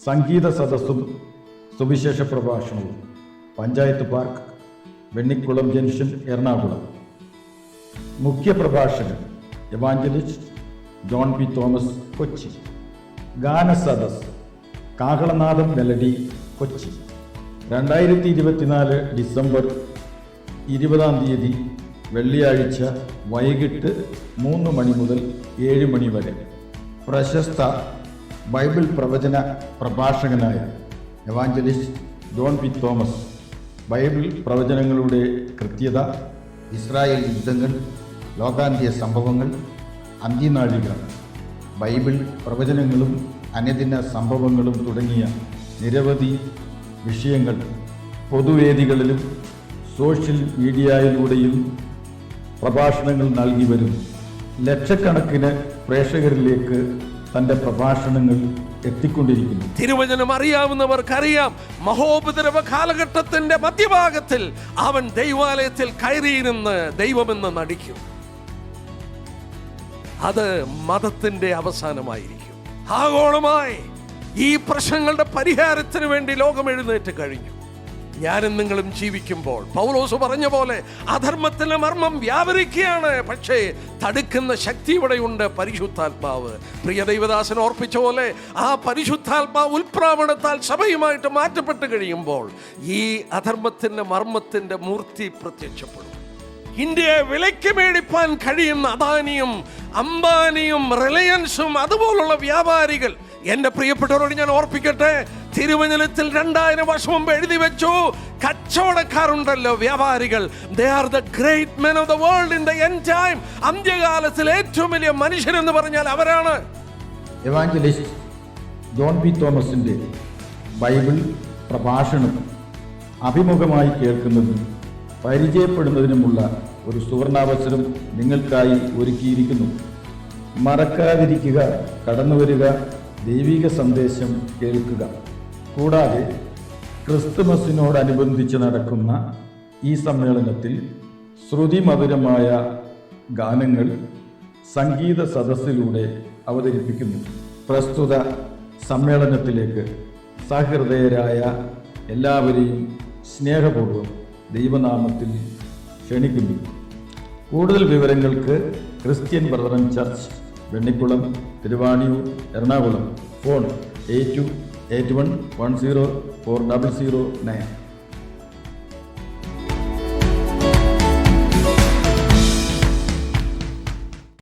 സംഗീത സദസ്സും സുവിശേഷ പ്രഭാഷണവും panchayat park, Vennikulam junction, Ernakulam. മുഖ്യ പ്രഭാഷകൻ എവാഞ്ചലിസ്റ്റ് ജോൺ പി തോമസ്, കൊച്ചി. ഗാന സദസ് കാഹളനാദം മെലഡി, കൊച്ചി. 2024 ഡിസംബർ 20 വെള്ളിയാഴ്ച വൈകിട്ട് 3 മണി മുതൽ 7 മണി വരെ. പ്രശസ്ത ബൈബിൾ പ്രവചന പ്രഭാഷകനായ എവാഞ്ചലിസ്റ്റ് ജോൺ പി തോമസ് ബൈബിൾ പ്രവചനങ്ങളുടെ കൃത്യത, ഇസ്രായേൽ യുദ്ധങ്ങൾ, ലോകാന്ത്യ സംഭവങ്ങൾ, അന്ത്യനാഴിക, ബൈബിൾ പ്രവചനങ്ങളും അനുദിന സംഭവങ്ങളും തുടങ്ങിയ നിരവധി വിഷയങ്ങൾ പൊതുവേദികളിലും സോഷ്യൽ മീഡിയയിലൂടെയും പ്രഭാഷണങ്ങൾ നൽകി വരുന്നു. ലക്ഷക്കണക്കിന് പ്രേക്ഷകരിലേക്ക് തൻ്റെ പ്രഭാഷണങ്ങൾ എത്തിക്കൊണ്ടിരിക്കുന്നു. തിരുവചനം അറിയാവുന്നവർക്കറിയാം, മഹോപദ്രവ കാലഘട്ടത്തിന്റെ മധ്യഭാഗത്തിൽ അവൻ ദൈവാലയത്തിൽ കയറിയിരുന്ന് ദൈവമെന്ന് നടിക്കും. അത് മതത്തിന്റെ അവസാനമായിരിക്കും. ആഗോളമായി ഈ പ്രശ്നങ്ങളുടെ പരിഹാരത്തിന് വേണ്ടി ലോകം എഴുന്നേറ്റ് കഴിഞ്ഞു. ഞാനും നിങ്ങളും ജീവിക്കുമ്പോൾ പൗലോസ് പറഞ്ഞ പോലെ അധർമ്മത്തിന്റെ മർമ്മം വ്യാപരിക്കുകയാണ്, പക്ഷേ തടുക്കുന്ന ശക്തി ഇവിടെയുണ്ട്, പരിശുദ്ധാത്മാവ്. പ്രിയ ദൈവദാസൻ ഓർപ്പിച്ച പോലെ ആ പരിശുദ്ധാത്മാവ് ഉൽപ്രാവണത്താൽ സഭയുമായിട്ട് മാറ്റപ്പെട്ട് കഴിയുമ്പോൾ ഈ അധർമ്മത്തിന്റെ മർമ്മത്തിന്റെ മൂർത്തി പ്രത്യക്ഷപ്പെടും. ഇന്ത്യയെ വിലയ്ക്ക് മേടിപ്പാൻ കഴിയുന്ന അദാനിയും അംബാനിയും റിലയൻസും അതുപോലുള്ള വ്യാപാരികൾ, എന്റെ പ്രിയപ്പെട്ടവരോട് ഞാൻ ഓർപ്പിക്കട്ടെ, തിരുവചനത്തിൽ 2000 വർഷം മുമ്പ് എഴുതി വെച്ചു, കച്ചവടക്കാരുണ്ടല്ലോ, വ്യാപാരികൾ, they are the great men of the world in the end time. അന്ത്യകാലത്തിൽ ഏറ്റവും വലിയ മനുഷ്യരെന്ന് പറഞ്ഞാൽ അവരാണ്. എവാഞ്ചലിസ്റ്റ് ജോൺ പി തോമസിന്റെ ബൈബിൾ പ്രഭാഷണം അഭിമുഖമായി കേൾക്കുന്നതിനും പരിചയപ്പെടുന്നതിനുമുള്ള ഒരു സുവർണാവസരം നിങ്ങൾക്കായി ഒരുക്കിയിരിക്കുന്നു. മറക്കാതിരിക്കുക, കടന്നുവരിക, ദൈവിക സന്ദേശം കേൾക്കുക. കൂടാതെ ക്രിസ്തുമസിനോടനുബന്ധിച്ച് നടക്കുന്ന ഈ സമ്മേളനത്തിൽ ശ്രുതിമധുരമായ ഗാനങ്ങൾ സംഗീത സദസ്സിലൂടെ അവതരിപ്പിക്കുന്നു. പ്രസ്തുത സമ്മേളനത്തിലേക്ക് സഹൃദയരായ എല്ലാവരെയും സ്നേഹപൂർവ്വം ദൈവനാമത്തിൽ ക്ഷണിക്കുന്നു. കൂടുതൽ വിവരങ്ങൾക്ക് Christian Brethren church, Vennikulam, Thiruvaniyoor, Ernakulam. Phone 8281104009.